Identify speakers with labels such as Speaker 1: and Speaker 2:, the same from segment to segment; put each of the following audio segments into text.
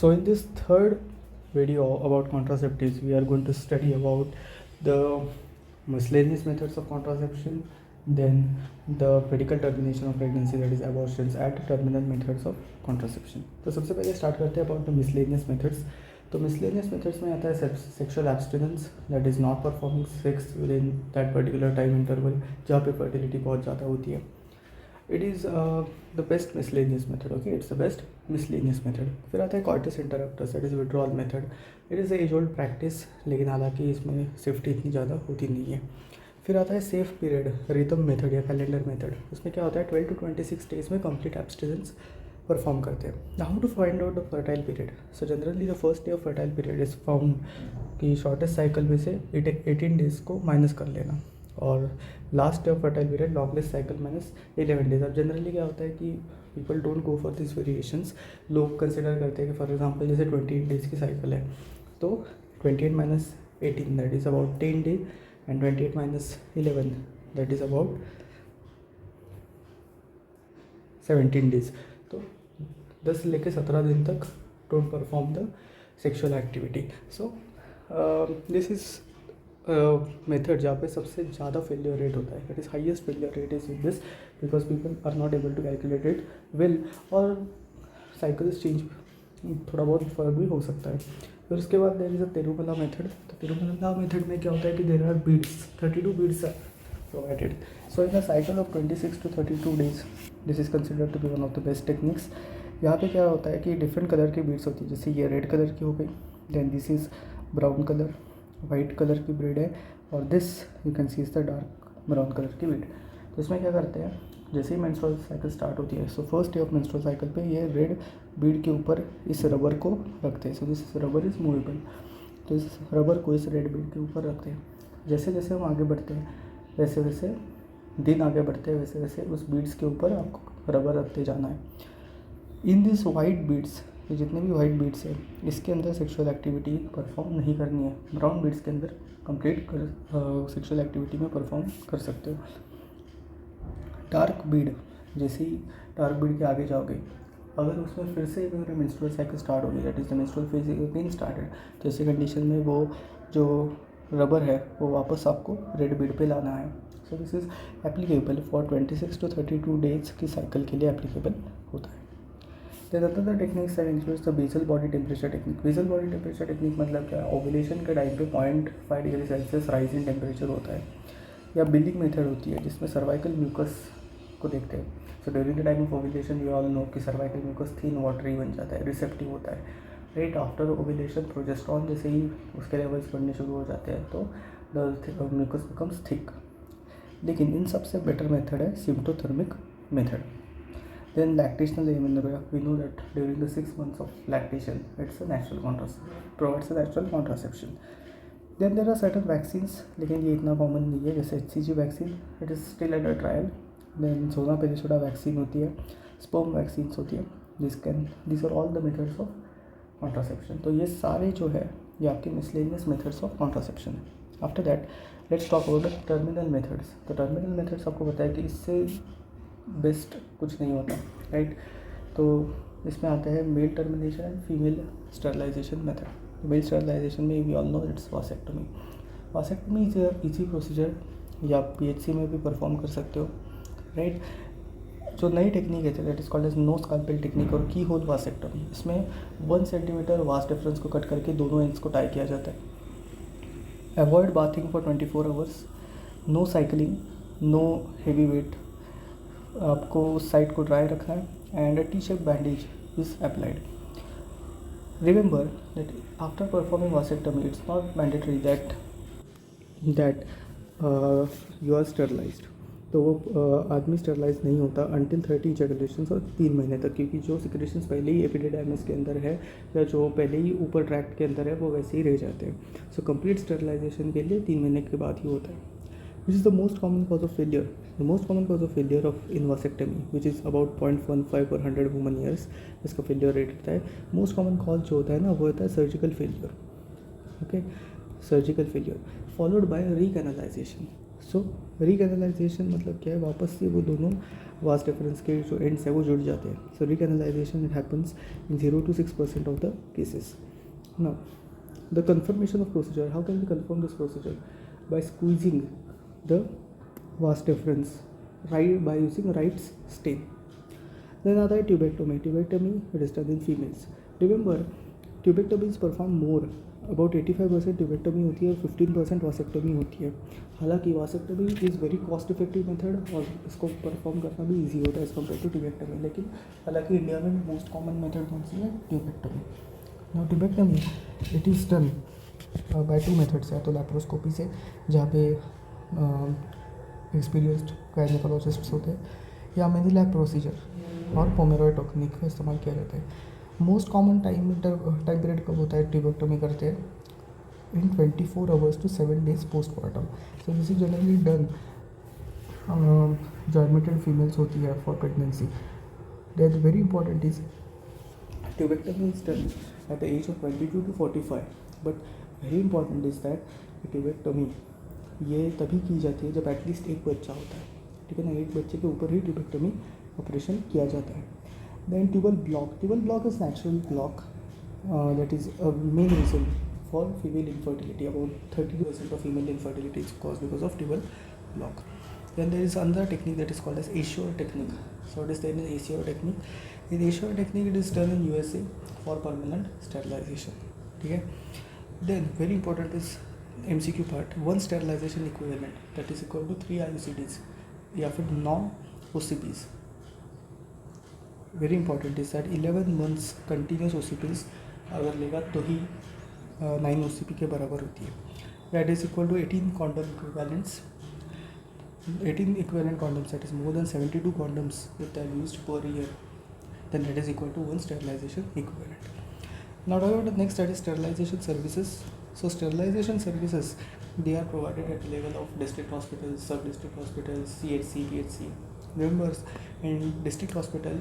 Speaker 1: So in this third video about contraceptives, we are going to study about the miscellaneous methods of contraception, then the medical termination of pregnancy, that is abortions, and terminal methods of contraception. तो सबसे पहले start करते हैं about the miscellaneous methods. तो miscellaneous methods में आता है sexual abstinence, that is not performing sex within that particular time interval जहाँ पे fertility बहुत ज़्यादा होती है. It is the best miscellaneous method. Okay, it's the best miscellaneous method. फिर आता है coitus interruptus, that is withdrawal method. It is a age old practice, लेकिन हालांकि इसमें सेफ्टी इतनी ज़्यादा होती नहीं है. फिर आता है सेफ पीरियड रिदम मेथड या कैलेंडर मेथड. उसमें क्या होता है 12 to 26 डेज में कंप्लीट एब्स्टिनेंस परफॉर्म करते हैं. How to find out the fertile period. So generally the first day of fertile period is found कि शॉर्टेस्ट साइकिल में से 18 डेज को माइनस कर लेना, और last day of fertile period longest cycle minus 11 days. अब जनरली क्या होता है कि people don't go for this variations. लोग कंसिडर करते हैं कि फॉर एग्जांपल जैसे 28 डेज की साइकिल है तो 28 minus 18 that is about 10 days, and 28 minus 11 that is about 17 days. तो 10 लेके 17 दिन तक don't perform the sexual activity. So this is method जहाँ पे सबसे ज़्यादा फेलियर रेट होता है. It is highest failure rate is with this because people are not able to calculate it well, और साइकिल्स चेंज थोड़ा बहुत फर्क भी हो सकता है. फिर उसके बाद देयर इज़ अ तिरुमला मेथड. तो तिरुमला मेथड में क्या होता है कि there are beads, 32 beads are provided. So in a cycle of 26 to 32 days this is considered to be one of the best techniques. यहाँ पे क्या होता है कि डिफरेंट कलर की बीड्स होती है. जैसे ये रेड कलर की हो गई, then this is brown colour, white colour की ब्रीड है, और this you can see is the dark brown colour की ब्रीड. तो इसमें क्या करते हैं, जैसे ही मेंस्ट्रुअल साइकिल स्टार्ट होती है, so first day of menstrual cycle पे ये रेड बीड के ऊपर इस रबर को रखते हैं. So this rubber is movable. तो इस रबर को इस रेड बीड के ऊपर रखते हैं. जैसे जैसे हम आगे बढ़ते हैं वैसे वैसे दिन आगे बढ़ते हैं वैसे वैसे उस बीड्स के ऊपर आपको रबर रखते जाना है. इन दिस वाइट बीड्स, ये जितने भी वाइट बीड्स हैं इसके अंदर सेक्सुअल एक्टिविटी परफॉर्म नहीं करनी है. ब्राउन बीड्स के अंदर कंप्लीट सेक्सुअल एक्टिविटी में परफॉर्म कर सकते हो. डार्क बीड, जैसे ही डार्क बीड के आगे जाओगे, अगर उसमें फिर से अगर मेंस्ट्रुअल साइकिल स्टार्ट होगी, that is the menstrual phase again started, तो ऐसी कंडीशन में वो जो रबर है वो वापस आपको रेड बीड पे लाना है. सो this is applicable for 26 to 32 days की साइकिल के लिए एप्लीकेबल होता है. Then another techniques that includes the basal body temperature technique. Basal body temperature technique मतलब क्या है, ओव्यूलेशन के टाइम पे 0.5 degree Celsius rise in temperature होता है. या बिलिंग मेथड होती है जिसमें सर्वाइकल म्यूकस को देखते हैं. So during the time of ovulation we all know कि सर्वाइकल म्यूकस थिन वाटरी बन जाता है, रिसेप्टिव होता है. राइट आफ्टर ओव्यूलेशन प्रोजेस्टेरॉन जैसे ही उसके लेवल्स बढ़ने शुरू हो जाते हैं तो द म्यूकस बिकम्स थिक. लेकिन इन सबसे बेटर मेथड है सिम्प्टोथर्मिक method. Then lactational amenorrhea, we know that during the 6 months of lactation, it's a natural contraception, provides a natural contraception. Then there are certain vaccines, लेकिन ये इतना common नहीं है. जैसे HCG vaccine, it is still under trial. Then सोना पेरिसोडा vaccine होती है, sperm vaccines होती है. these are all the methods of contraception. तो ये सारे जो है ये आपके miscellaneous methods of contraception है. After that, let's talk about the terminal methods. तो terminal methods आपको पता है कि इससे बेस्ट कुछ नहीं होता, राइट. तो इसमें आता है male termination and female sterilization method. Male sterilization में we all know it's vasectomy. Vasectomy is easy procedure, या PHC में भी परफॉर्म कर सकते हो, राइट. जो नई टेक्निक है that is called as no scalpel technique और की होल वासेक्टोमी. इसमें 1 सेंटीमीटर वास्ट डिफरेंस को कट करके दोनों एंड्स को टाई किया जाता है. Avoid bathing for 24 hours, no cycling, no heavy weight, आपको उस साइड को ड्राई रखना है, and a T shape bandage is applied. Remember that after performing vasectomy it's not mandatory that you are sterilised. तो वो आदमी स्टरलाइज नहीं होता अंटिल 30 इजैकुलेशंस और 3 महीने तक, क्योंकि जो सिक्रेशंस पहले ही एपिडिडाइमिस के अंदर है या जो पहले ही ऊपर ट्रैक्ट के अंदर है वो वैसे ही रह जाते हैं. सो कंप्लीट स्टरलाइजेशन के लिए 3 महीने के बाद ही होता है. Which is the most common cause of failure? The most common cause of failure of in vasectomy, which is about 0.15 per 100 woman years, इसका failure rate होता है. Most common cause जो होता है ना वो होता है surgical failure. Okay, surgical failure followed by recanalization. सो रिकैनलाइजेशन मतलब क्या है, वापस से वो दोनों वास डिफरेंस के जो एंड्स है वो जुड़ जाते हैं. So recanalization it happens in 0 to 6% of the cases. Now the confirmation of procedure, how can we confirm this procedure? By squeezing the vas deferens right by using Wright's stain. Then आता है tubectomy. Tubectomy it is done in females. Remember tubectomy is performed more, about 85% tubectomy होती है और 15% vasectomy होती है. हालांकि vasectomy is very cost effective method और इसको परफॉर्म करना भी ईजी होता है एज़ कम्पेयर टू ट्यूबेक्टोमी. लेकिन हालांकि इंडिया में मोस्ट कॉमन मेथड कौन सी है? Tubectomy. Now tubectomy it is done by 2 methods है. तो लैप्रोस्कोपी से, जहाँ पे एक्सपीरियंस्ड गायनेकोलॉजिस्ट्स होते हैं, या मेनिलैक प्रोसीजर और पोमेरॉय टेक्निक का इस्तेमाल किया जाता है. मोस्ट कॉमन टाइम पीरियड कब होता है ट्यूबेक्टोमी करते हैं? In 24 hours to 7 days postmortem. So this is generally done जो एडमिटेड फीमेल्स होती है for pregnancy. That very important is tubectomy is done at the age of 22 to 45. But very important is that tubectomy ये तभी की जाती है जब at least एक बच्चा होता है. ठीक है ना, एक बच्चे के ऊपर ही ट्यूबेक्टोमी ऑपरेशन किया जाता है. Then tubal block. Tubal block is natural block that is a main reason for female infertility. About 30% of female infertility is cause because of tubal block. Then there is another technique that is called as Ashore technique. So it is there in Ashore technique. In Ashore technique it is done in USA for permanent sterilization. ठीक है. Then very important is MCQ part. 1 sterilization equivalent that is equal to 3 IUCDs या फिर 9 OCPs. Very important is that 11 months continuous OCPs अगर लेगा तो ही 9 OCP के बराबर होती है. That is equal to 18 condom equivalents. 18 equivalent condoms, that is more than 72 condoms if they are used per year, then that is equal to 1 sterilization equivalent. Now talk about the next, that is sterilization services. So sterilization services, they are provided at the level of district hospitals, sub-district hospitals, CHC, PHC. Remember in district hospital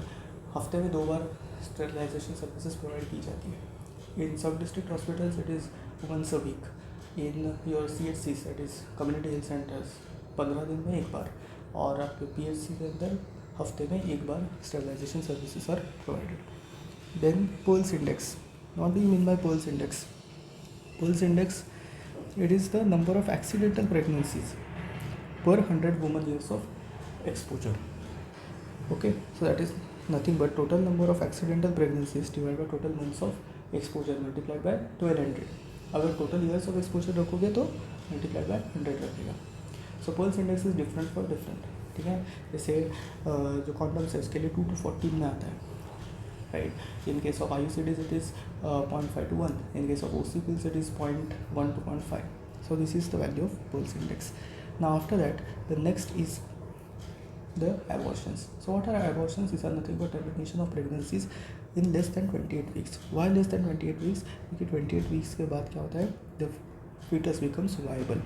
Speaker 1: हफ्ते में 2 बार sterilization services provide की जाती है. In sub-district hospitals it is once a week. In your CHCs, that is community health centers, 15 दिन में एक बार. और आपके PHC के अंदर हफ्ते में एक बार sterilization services are provided. Then Pearl index. What do you mean by Pearl index? Pearl index it is the number of accidental pregnancies per 100 woman years of exposure. Okay, so that is nothing but total number of accidental pregnancies divide by total months of exposure multiplied by 1200. अगर total years of exposure रखोगे तो multiplied by 100 रखेगा. So Pearl index is different for different. ठीक है, जैसे जो condoms है उसके लिए 2 to 14 में आता है, right. In case of IUCDs it is 0.5 to 1. In case of OCPs it is 0.1 to 0.5. So this is the value of pulse index. Now after that the next is the abortions. So what are abortions? These are nothing but termination of pregnancies in less than 28 weeks. Why less than 28 weeks? क्योंकि 28 weeks के बाद क्या होता है? The fetus becomes viable,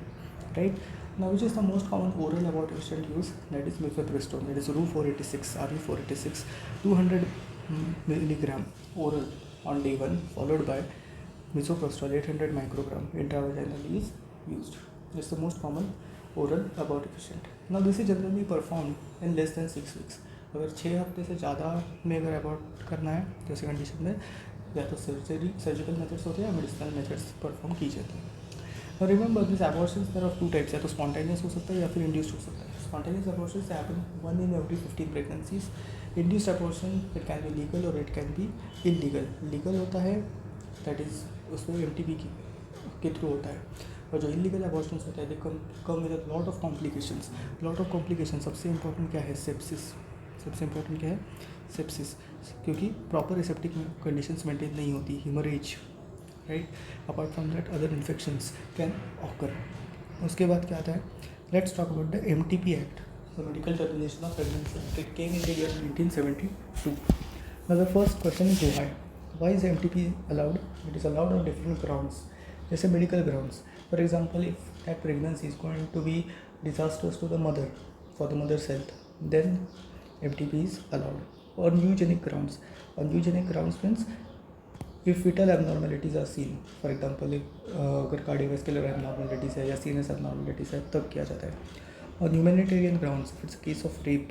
Speaker 1: right? Now which is the most common oral abortion used? That is mifepristone. That is Ru 486, Ru 486, 200 milligram oral on day 1 followed by misoprostol 800 microgram intravaginally is used. This is the most common oral abortion. Now this is generally performed in less than 6 weeks. अगर 6 हफ्ते से ज़्यादा में अगर abort करना है जैसे condition में, या तो सर्जिकल मेथड्स होते हैं या मेडिसिनल मेथड्स परफॉर्म की जाती हैं. Now remember these abortions there are 2 types. या तो spontaneous हो सकता है या फिर induced हो सकता है. Spontaneous abortions happen 1 in every 15 pregnancies. Induced abortion it can be legal or it can be illegal. Legal होता है that is उसमें MTP के थ्रू होता है. और जो इलीगल अबॉर्शंस होते हैं they come with a lot of complications. सबसे इंपॉर्टेंट क्या है? सेप्सिस. सबसे इंपॉर्टेंट क्या है? सेप्सिस. क्योंकि प्रॉपर एसेप्टिक कंडीशंस मेंटेन नहीं होती, haemorrhage, right. Apart from that other infections can occur. उसके बाद क्या आता है? Let's talk about the MTP act, the medical termination of pregnancy. It came in the year 1972. Now the first question is why is MTP allowed? It is allowed on different grounds. जैसे medical grounds. For example, if that pregnancy is going to be disastrous to the mother, for the mother's health, then MTP is allowed. On eugenic grounds. On eugenic grounds means if fetal abnormalities are seen, for example if अगर cardiovascular abnormalities है या CNS abnormalities है तब किया जाता है. और humanitarian grounds, it's case of rape,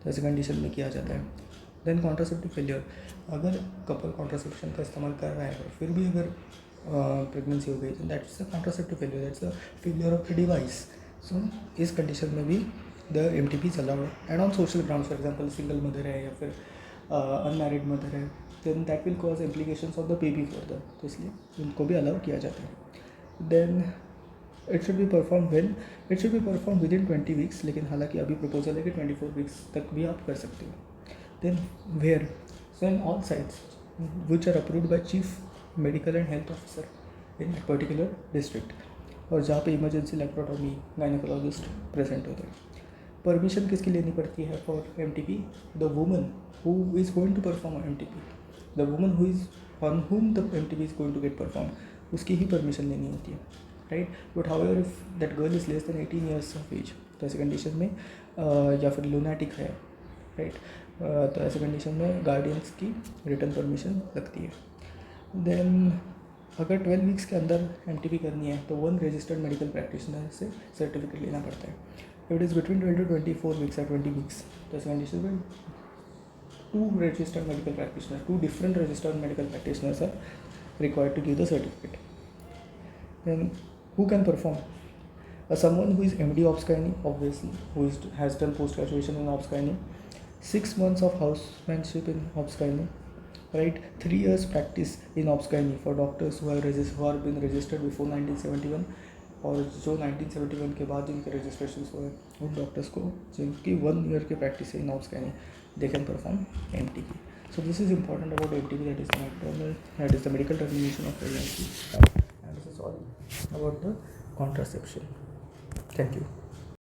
Speaker 1: तो ऐसे कंडीशन में किया जाता है। देन कॉन्ट्रासेप्टिव फेलियर, अगर कपल कॉन्ट्रासेप्शन का इस्तेमाल कर रहा है और फिर भी अगर प्रेगनेंसी हो गई, that's a contraceptive failure, that's a failure of the device. So इस कंडीशन में भी the MTP is allowed. And on social grounds, for example single mother है या फिर अनमैरिड मदर है, then that will cause implications of the baby further, तो इसलिए उनको भी अलाउ किया जाता है। Then it should be perform well, it should be perform within 20 weeks, लेकिन हालांकि अभी प्रपोजल है कि 24 वीक्स तक भी आप कर सकते हो। Then where, so in all sites which are approved by chief medical and health officer in particular district, और जहाँ पे इमरजेंसी लेप्रोटॉमी गायनेकोलॉजिस्ट प्रेजेंट होते हैं। परमिशन किसकी लेनी पड़ती है for MTP? The woman who is going to perform MTP, the woman who is on whom the MTP is going to get perform, उसकी ही परमिशन लेनी होती है, right. But however if that girl is less than 18 years of age, तो ऐसे condition में या फिर लूनाटिक है, राइट, तो ऐसे कंडीशन में गार्डियंस की रिटर्न परमिशन लगती है। देन अगर 12 वीक्स के अंदर MTP करनी है तो 1 रजिस्टर्ड मेडिकल प्रैक्टिशनर से सर्टिफिकेट लेना पड़ता है। It is between 12 to 24 weeks या 20 वीक्स, तो ऐसे कंडीशन में 2 registered medical practitioners, 2 different registered medical practitioners are required to give the certificate. Then who can perform? Someone who is MD Obs-Gynae, obviously, who has done post-graduation in Obs-Gynae, 6 months of housemanship in Obs-Gynae, right? 3 years practice in Obs-Gynae for doctors who have been registered before 1971, और जो 1971 के बाद जिनके registration हुए उन doctors को जिनकी 1 year की प्रैक्टिस है इन Obs-Gynae, they can perform MTP. So this is important about MTP, that is the medical termination of pregnancy, and this is all about the contraception. Thank you.